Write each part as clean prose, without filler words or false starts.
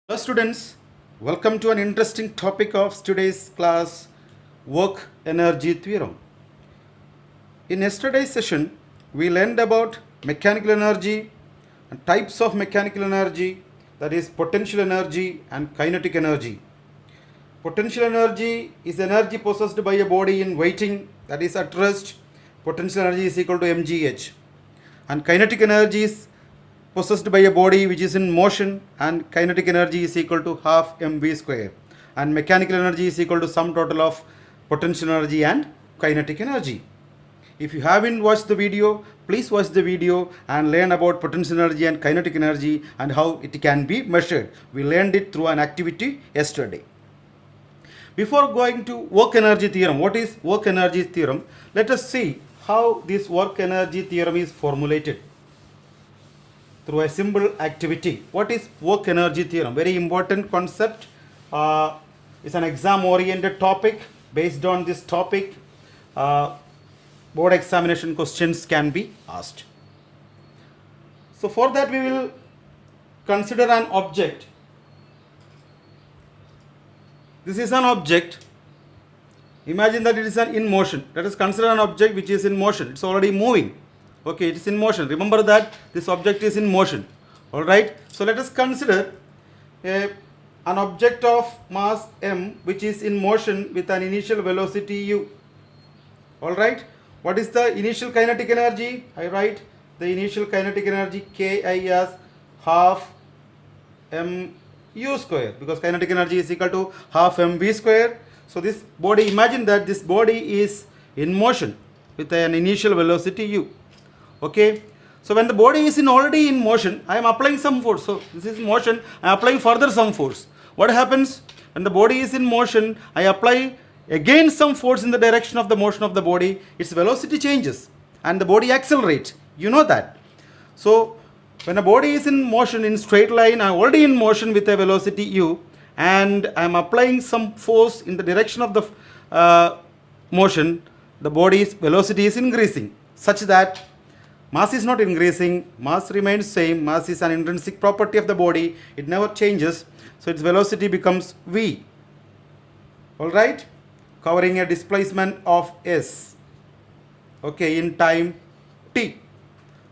Hello students, welcome to an interesting topic of today's class, work energy theorem. In yesterday's session, we learned about mechanical energy and types of mechanical energy, that is potential energy and kinetic energy. Potential energy is energy possessed by a body in waiting, that is at rest. Potential energy is equal to mgh. And kinetic energy is possessed by a body which is in motion, and kinetic energy is equal to half mv square, and mechanical energy is equal to sum total of potential energy and kinetic energy. If you haven't watched the video, please watch the video and learn about potential energy and kinetic energy and how it can be measured. We learned it through an activity yesterday. Before going to work energy theorem, what is work energy theorem? Let us see how this work energy theorem is formulated through a simple activity. What is work energy theorem? Very important concept. It's an exam oriented topic. Based on this topic, board examination questions can be asked. So for that we will consider an object. This is an object. Imagine that it is in motion. Let us consider an object which is in motion. It's already moving. Okay, it is in motion. Remember that this object is in motion. Alright, so let us consider an object of mass m which is in motion with an initial velocity u. Alright, what is the initial kinetic energy? I write the initial kinetic energy Ki as half mu square, because kinetic energy is equal to half mv square. So this body, imagine that this body is in motion with an initial velocity u. Okay, so when the body is already in motion, I am applying some force. So this is motion, I am applying further some force. What happens when the body is in motion? I apply again some force in the direction of the motion of the body. Its velocity changes and the body accelerates. You know that. So when a body is in motion in straight line, I am already in motion with a velocity u, and I am applying some force in the direction of the motion. The body's velocity is increasing such that mass is not increasing, mass remains same. Mass is an intrinsic property of the body, it never changes, so its velocity becomes v. Alright, covering a displacement of s, okay, in time t.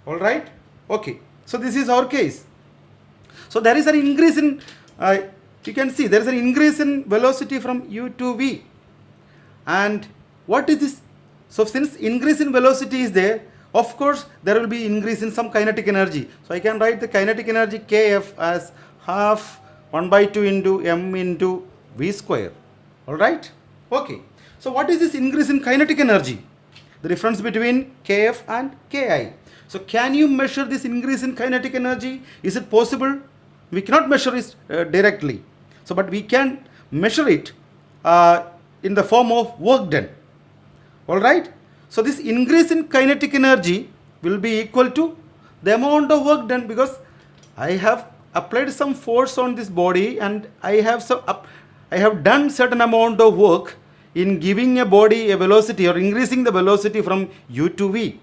Alright, okay, so this is our case. So there is an increase in, you can see there is an increase in velocity from u to v. And what is this? So since increase in velocity is there, of course there will be increase in some kinetic energy. So I can write the kinetic energy Kf as half 1 by 2 into m into v square. Alright, okay. So what is this increase in kinetic energy? The difference between Kf and Ki. So can you measure this increase in kinetic energy? Is it possible? We cannot measure it directly. So but we can measure it in the form of work done. Alright. So this increase in kinetic energy will be equal to the amount of work done, because I have applied some force on this body and I have done certain amount of work in giving a body a velocity or increasing the velocity from u to v.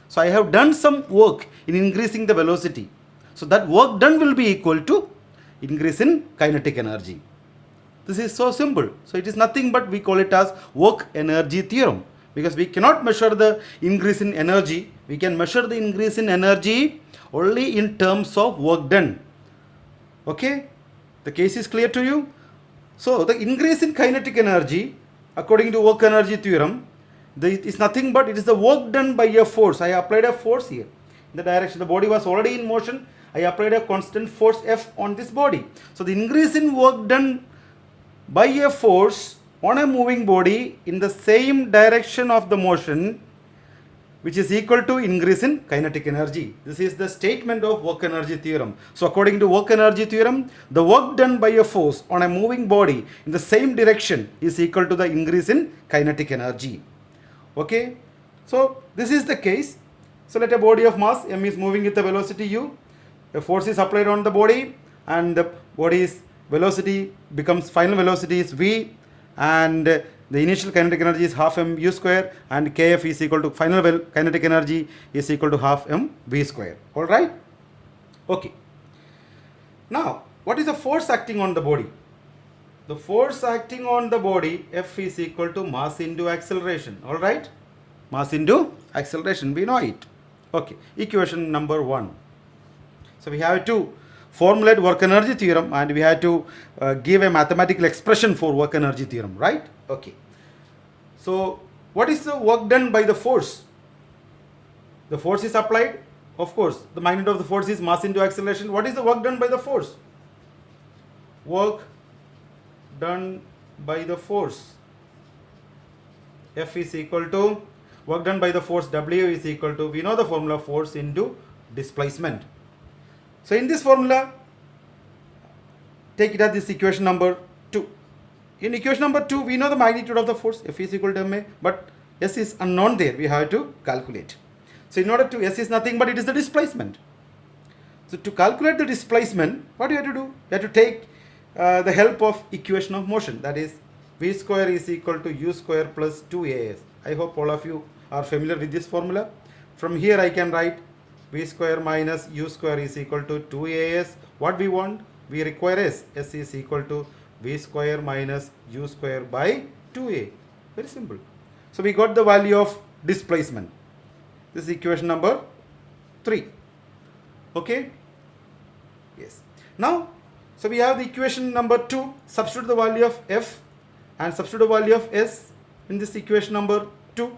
So I have done some work in increasing the velocity. So that work done will be equal to increase in kinetic energy. This is so simple. So it is nothing but we call it as work energy theorem. Because we cannot measure the increase in energy, we can measure the increase in energy only in terms of work done. Okay, the case is clear to you? So the increase in kinetic energy according to work energy theorem is nothing but it is the work done by a force. I applied a force here in the direction, the body was already in motion, I applied a constant force F on this body. So the increase in work done by a force on a moving body in the same direction of the motion, which is equal to increase in kinetic energy. This is the statement of work energy theorem. So according to work energy theorem, the work done by a force on a moving body in the same direction is equal to the increase in kinetic energy. Okay, so this is the case. So let a body of mass m is moving with a velocity u, a force is applied on the body and the body's velocity becomes, final velocity is v, and the initial kinetic energy is half mu square, and Kf is equal to, final kinetic energy is equal to half mv square. Alright, okay. Now what is the force acting on the body? The force acting on the body, F is equal to mass into acceleration. All right? Mass into acceleration. We know it. Okay. Equation number 1. So we have to formulate work energy theorem, and we have to give a mathematical expression for work energy theorem. Right? Okay. So what is the work done by the force? The force is applied. Of course, the magnitude of the force is mass into acceleration. What is the work done by the force? Work done by the force, F is equal to work done by the force, W is equal to, we know the formula, force into displacement. So in this formula, take it as this equation number 2. In equation number 2, we know the magnitude of the force, F is equal to ma, but S is unknown there, we have to calculate. So in order to, S is nothing but it is the displacement. So to calculate the displacement, what do you have to do? You have to take the help of equation of motion, that is V square is equal to U square plus 2AS. I hope all of you are familiar with this formula. From here I can write V square minus U square is equal to 2AS. What we want? We require S. S is equal to V square minus U square by 2A. Very simple. So we got the value of displacement. This is equation number 3. Okay? Yes. Now, so we have the equation number 2, substitute the value of F and substitute the value of S in this equation number 2.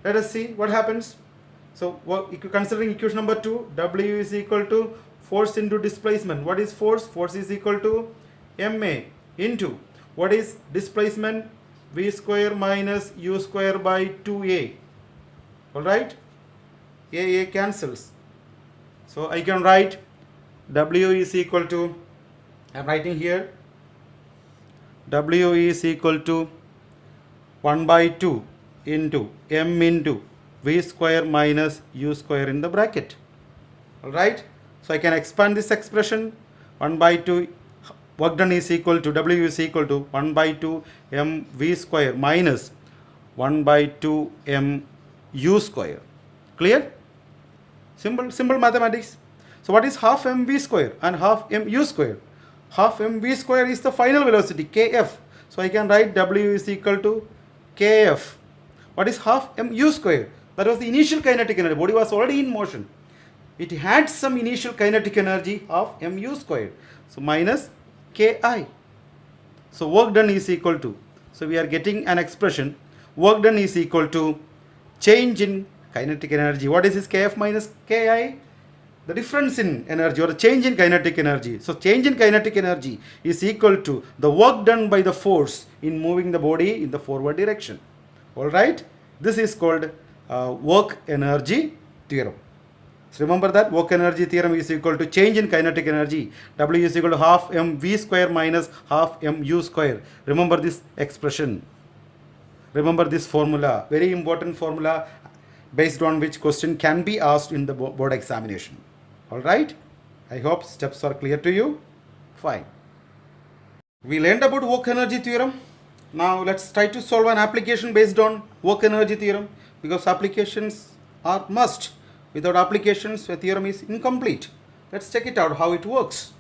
Let us see what happens. So considering equation number 2, W is equal to force into displacement. What is force? Force is equal to ma into, what is displacement? V square minus U square by 2A. Alright? A cancels. So I can write W is equal to, I am writing here, W is equal to 1 by 2 into M into V square minus U square in the bracket. Alright? So I can expand this expression. 1 by 2 work done is equal to, W is equal to 1 by 2 M V square minus 1 by 2 M U square. Clear? Simple mathematics. So what is half mv square and half mu square? Half mv square is the final velocity, kf. So I can write W is equal to kf. What is half mu square? That was the initial kinetic energy. Body was already in motion. It had some initial kinetic energy of mu square. So minus ki. So work done is equal to, so we are getting an expression, work done is equal to change in kinetic energy. What is this kf minus ki? The difference in energy or the change in kinetic energy. So change in kinetic energy is equal to the work done by the force in moving the body in the forward direction. Alright? This is called work energy theorem. So remember that work energy theorem is equal to change in kinetic energy. W is equal to half mv square minus half mu square. Remember this expression. Remember this formula. Very important formula based on which question can be asked in the board examination. Alright? I hope steps are clear to you. Fine. We learned about work energy theorem. Now let's try to solve an application based on work energy theorem, because applications are must. Without applications, a theorem is incomplete. Let's check it out how it works.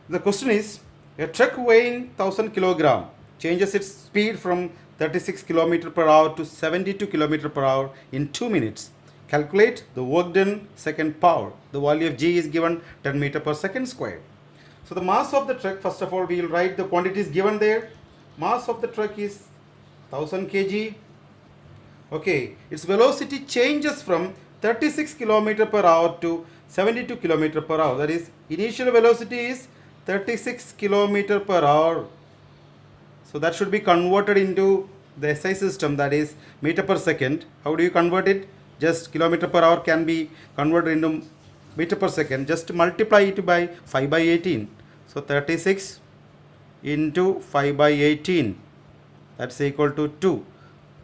The question is, a truck weighing 1000 kilogram changes its speed from 36 km per hour to 72 km per hour in 2 minutes. Calculate the work done second power. The value of G is given 10 meter per second squared. So the mass of the truck, first of all, we will write the quantities given there. Mass of the truck is 1000 kg. Okay, its velocity changes from 36 km per hour to 72 km per hour. That is, initial velocity is 36 km per hour. So that should be converted into the SI system, that is meter per second. How do you convert it? Just kilometer per hour can be converted into meter per second. Just multiply it by 5 by 18. So 36 into 5 by 18. That's equal to 2.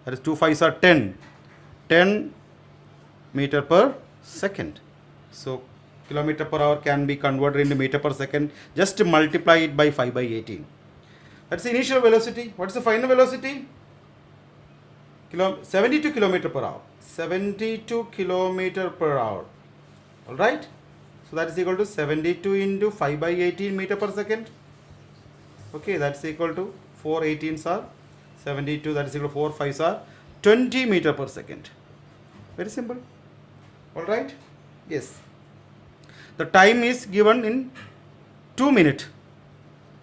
That is 2 5s are 10. 10 meter per second. So kilometer per hour can be converted into meter per second. Just multiply it by 5 by 18. That's the initial velocity. What's the final velocity? 72 km per hour. 72 km per hour. Alright? So that is equal to 72 into 5 by 18 meter per second. Okay, that's equal to 4 18s are 72, that is equal to 4 5s are 20 meter per second. Very simple. Alright? Yes. The time is given in 2 minutes.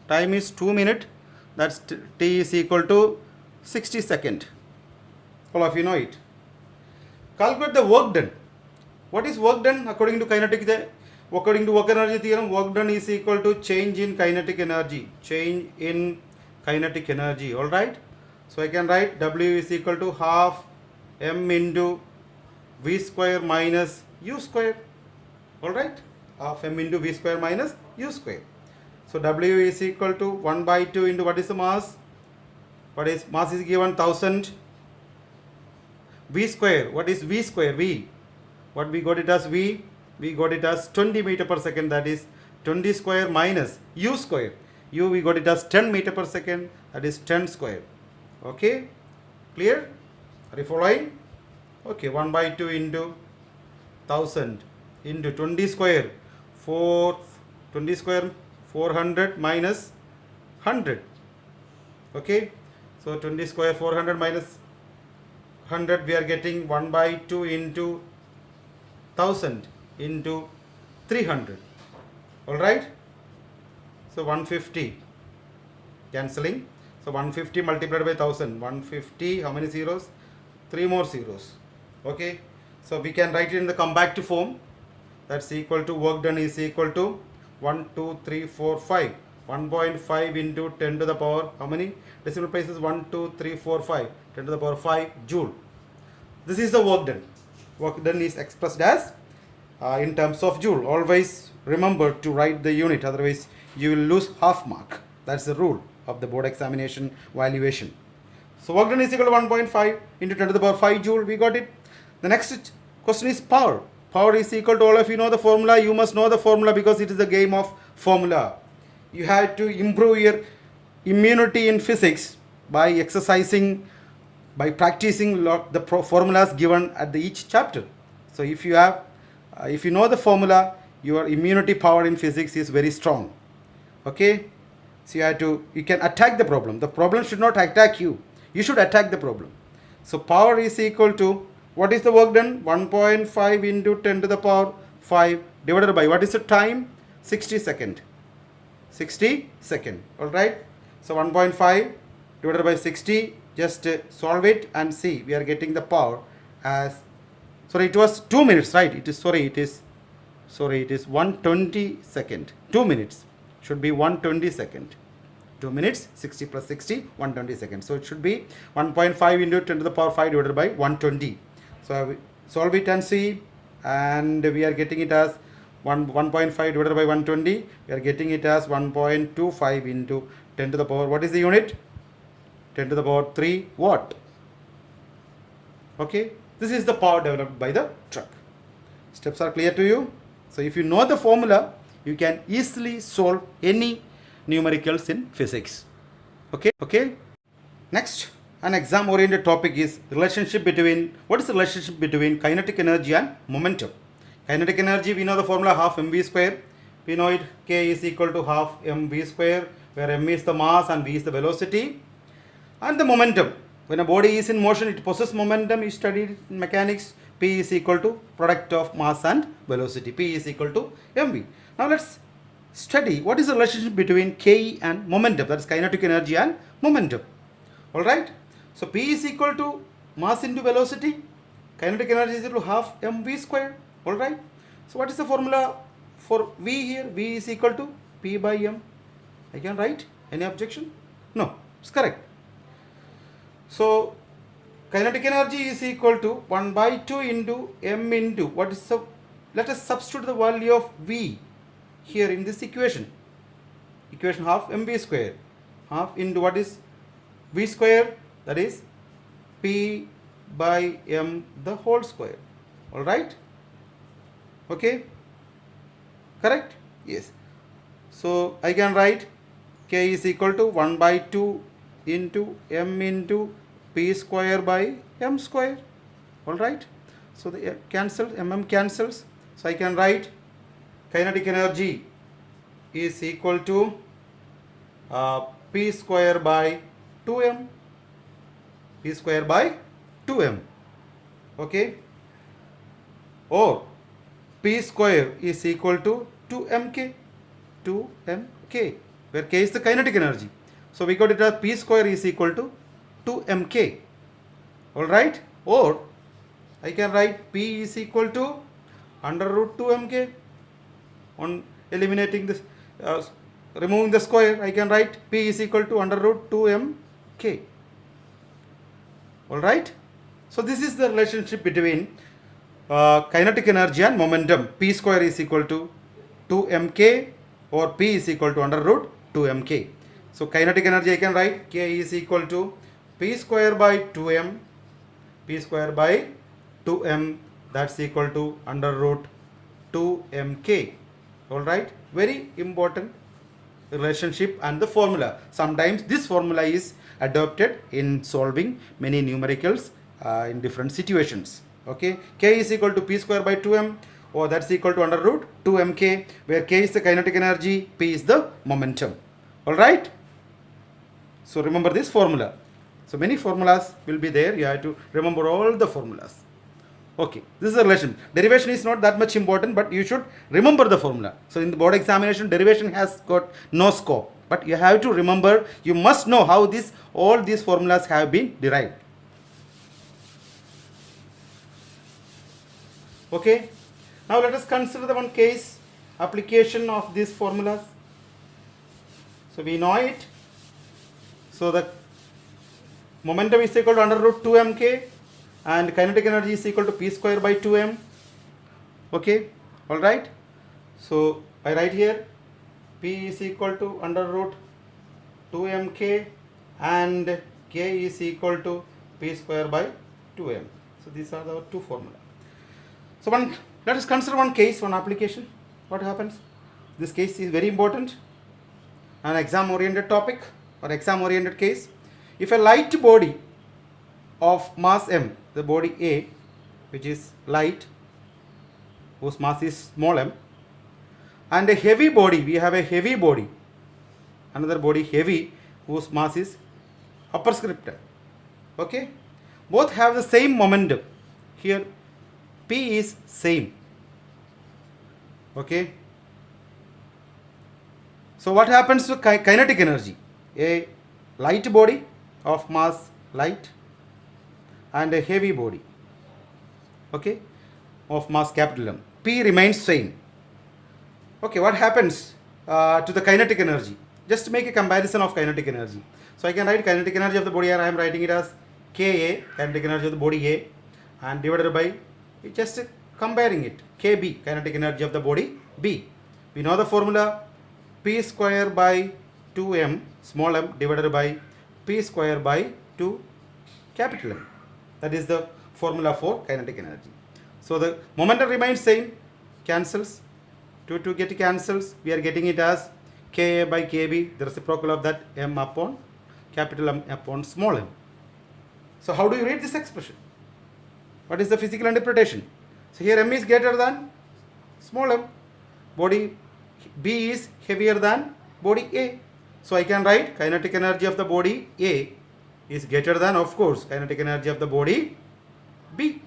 Time is 2 minutes. That's t is equal to 60 seconds. All of you know it. Calculate the work done. What is work done according to kinetic? According to work energy theorem, work done is equal to change in kinetic energy. Change in kinetic energy. Alright? So I can write W is equal to half m into v square minus u square. Alright? Half m into v square minus u square. So W is equal to 1 by 2 into what is the mass? What is mass is given 1000. V square. What is v square? V. What we got it as v? We got it as 20 meter per second, that is 20 square minus u square. U we got it as 10 meter per second, that is 10 square. Okay, clear? Are you following? Okay, 1 by 2 into 1000 into 20 square 20 square 400 minus 100. Okay, so 20 square 400 minus 100, we are getting 1 by 2 into 1000 into 300. Alright, so 150 cancelling. So 150 multiplied by 1000, 150, how many zeros? 3 more zeros. Okay, so we can write it in the compact form. That's equal to work done is equal to 1 2 3 4 5, 1.5 into 10 to the power, how many decimal places? 1 2 3 4 5, 10 to the power 5 joule. This is the work done. Work done is expressed as in terms of joule. Always remember to write the unit, otherwise you will lose half mark. That's the rule of the board examination valuation. So work done is equal to 1.5 into 10 to the power 5 joule. We got it. The next question is power. Power is equal to, all of you know the formula. You must know the formula because it is a game of formula. You have to improve your immunity in physics by exercising, by practicing the formulas given at each chapter. So if you have if you know the formula, your immunity power in physics is very strong. Okay, so you can attack the problem. The problem should not attack you. You should attack the problem. So power is equal to, what is the work done? 1.5 into 10 to the power 5 divided by, what is the time? 60 second. 60 second. Alright, so 1.5 divided by 60, just solve it and see. We are getting the power as, sorry, it was 2 minutes, right? It is 120 second. 2 minutes should be 120 second. 2 minutes, 60 plus 60, 120 seconds. So it should be 1.5 into 10 to the power 5 divided by 120. So solve it and see, and we are getting it as 1.5 divided by 120. We are getting it as 1.25 into 10 to the power, what is the unit? 10 to the power 3 watt. Okay, this is the power developed by the truck. Steps are clear to you? So if you know the formula, you can easily solve any numericals in physics. Okay. Next, an exam oriented topic is relationship between, what is the relationship between kinetic energy and momentum? Kinetic energy, we know the formula half mv square. We know it, k is equal to half mv square, where m is the mass and v is the velocity. And the momentum, when a body is in motion, it possesses momentum. You studied in mechanics, p is equal to product of mass and velocity. P is equal to mv. Now let's study what is the relationship between k and momentum, that is kinetic energy and momentum. Alright, so p is equal to mass into velocity, kinetic energy is equal to half mv square. Alright, so what is the formula for v here? V is equal to p by m. I can write, any objection? No, it's correct. So kinetic energy is equal to 1 by 2 into m into, what is the, let us substitute the value of v here in this equation. Equation half mv square, half into what is v square, that is p by m the whole square. Alright, okay, correct? Yes. So I can write k is equal to 1 by 2 into m into p square by m square. Alright, so the cancels, mm cancels, so I can write kinetic energy is equal to P square by 2m. P square by 2m. Okay. Or P square is equal to 2mk. 2mk, where k is the kinetic energy. So we got it as P square is equal to 2mk. Alright. Or I can write P is equal to under root 2mk. On eliminating this, removing the square, I can write P is equal to under root 2mk. Alright. So this is the relationship between kinetic energy and momentum. P square is equal to 2mk or P is equal to under root 2mk. So kinetic energy I can write K is equal to P square by 2m. P square by 2m, that's equal to under root 2mk. Alright, very important relationship and the formula. Sometimes this formula is adopted in solving many numericals in different situations. Okay, K is equal to P square by 2m, or that's equal to under root 2mk, where K is the kinetic energy, P is the momentum. Alright, so remember this formula. So many formulas will be there, you have to remember all the formulas. Okay, this is a relation. Derivation is not that much important, but you should remember the formula. So in the board examination, derivation has got no scope, but you have to remember, you must know how all these formulas have been derived. Okay, now let us consider the one case application of these formulas. So we know it. So the momentum is equal to under root 2mk and kinetic energy is equal to P square by 2m. Okay, alright. So I write here P is equal to under root 2mk and K is equal to P square by 2m. So these are the two formulas. So let us consider one case, one application. What happens? This case is very important, an exam oriented topic or exam oriented case. If a light body of mass m, the body A, which is light, whose mass is small m, and a heavy body, we have a heavy body, another body heavy, whose mass is upper script m. Okay, both have the same momentum. Here P is same. Okay, so what happens to kinetic energy? A light body of mass light and a heavy body, okay, of mass capital M, P remains same. Okay, what happens to the kinetic energy? Just make a comparison of kinetic energy. So I can write kinetic energy of the body here, I am writing it as Ka, kinetic energy of the body A, and divided by, just comparing it, Kb, kinetic energy of the body B. We know the formula, P square by 2m small m divided by P square by 2 capital M. That is the formula for kinetic energy. So the momentum remains same, cancels, 2 get cancels, we are getting it as Ka by Kb, the reciprocal of that, m upon capital M upon small m. So how do you read this expression? What is the physical interpretation? So here m is greater than small m, body B is heavier than body A. So I can write kinetic energy of the body A is greater than, of course, kinetic energy of the body B.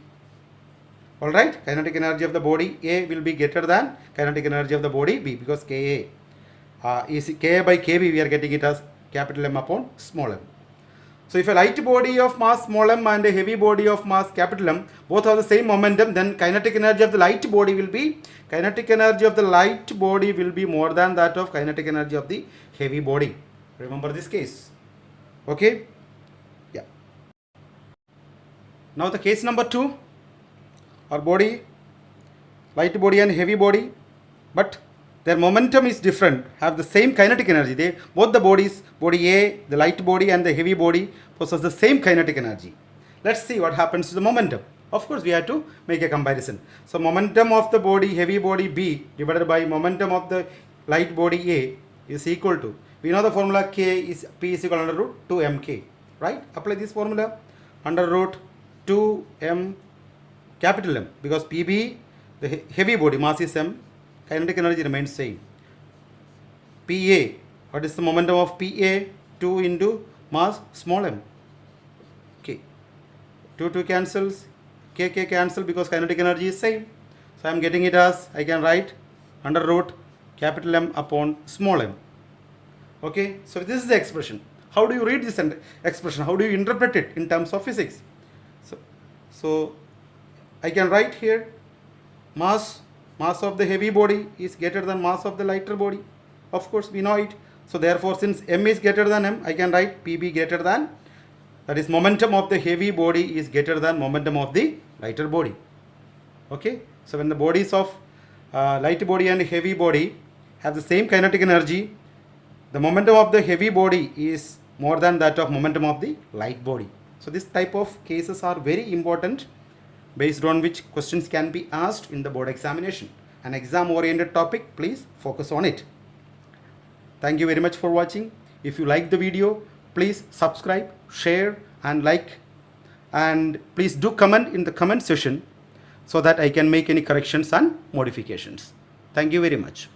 Alright, kinetic energy of the body A will be greater than kinetic energy of the body B, because Ka is Ka by Kb, we are getting it as capital M upon small m. So if a light body of mass small m and a heavy body of mass capital M both have the same momentum, then kinetic energy of the light body will be more than that of kinetic energy of the heavy body. Remember this case. Okay? Yeah. Now the case number 2, our body, light body and heavy body, but their momentum is different, have the same kinetic energy. Both the bodies, body A, the light body and the heavy body, possess the same kinetic energy. Let's see what happens to the momentum. Of course, we have to make a comparison. So momentum of the body, heavy body B divided by momentum of the light body A is equal to, we know the formula P is equal under root 2mk, right? Apply this formula, under root 2m capital M, because PB, the heavy body mass is m, kinetic energy remains same. PA, what is the momentum of PA? 2 into mass small m. Okay, 2 cancels, k cancel because kinetic energy is same. So I am getting it as, I can write under root capital M upon small m. Okay, so this is the expression. How do you read this expression? How do you interpret it in terms of physics? So I can write here mass of the heavy body is greater than mass of the lighter body. Of course, we know it. So therefore, since m is greater than m, I can write PB greater than, that is momentum of the heavy body is greater than momentum of the lighter body. Okay, so when the bodies of light body and heavy body have the same kinetic energy, the momentum of the heavy body is more than that of momentum of the light body. So this type of cases are very important, based on which questions can be asked in the board examination. An exam oriented topic, please focus on it. Thank you very much for watching. If you like the video, please subscribe, share and like, and please do comment in the comment section so that I can make any corrections and modifications. Thank you very much.